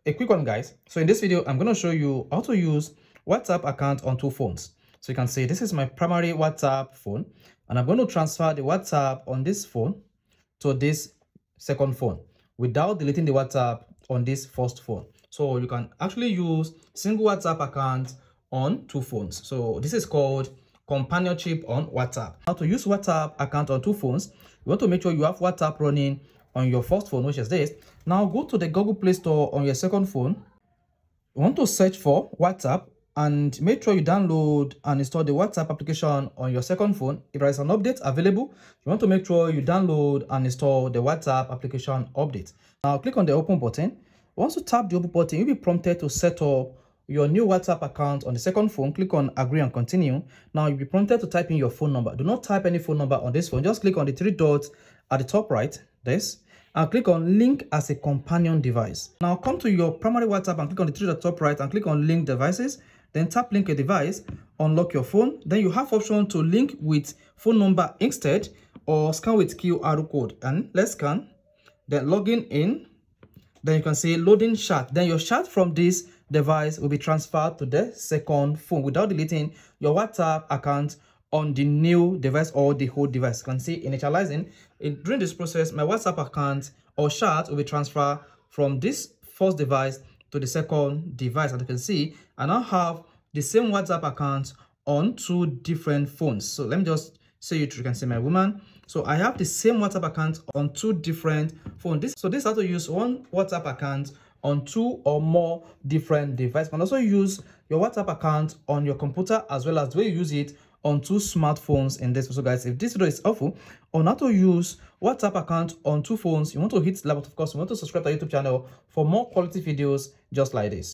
A quick one, guys. So in this video, I'm going to show you how to use WhatsApp account on two phones. So you can see this is my primary WhatsApp phone, and I'm going to transfer the WhatsApp on this phone to this second phone without deleting the WhatsApp on this first phone. So you can actually use single WhatsApp account on two phones. So this is called companionship on WhatsApp. Now, to use WhatsApp account on two phones, you want to make sure you have WhatsApp running on your first phone, which is this. Now go to the Google Play Store on your second phone. You want to search for WhatsApp and make sure you download and install the WhatsApp application on your second phone. If there is an update available, you want to make sure you download and install the WhatsApp application update. Now click on the open button. Once you tap the open button, you'll be prompted to set up your new WhatsApp account on the second phone. Click on agree and continue. Now you'll be prompted to type in your phone number. Do not type any phone number on this phone. Just click on the three dots at the top right, this, and click on link as a companion device. Now come to your primary WhatsApp and click on the three dots top right and click on link devices. Then tap link a device, unlock your phone. Then you have option to link with phone number instead or scan with QR code. And let's scan. Then logging in. Then you can see loading chat. Then your chat from this device will be transferred to the second phone without deleting your WhatsApp account on the new device or the old device. You can see initializing. During this process, my WhatsApp account or chat will be transferred from this first device to the second device. As you can see, I now have the same WhatsApp account on two different phones. So let me just show you. You can see my woman. So I have the same WhatsApp account on two different phones. This is how to use one WhatsApp account on two or more different devices. You can also use your WhatsApp account on your computer as well as the way you use it on two smartphones in this. So guys, if this video is helpful on how to use WhatsApp account on two phones, you want to hit like, of course, you want to subscribe to our YouTube channel for more quality videos just like this.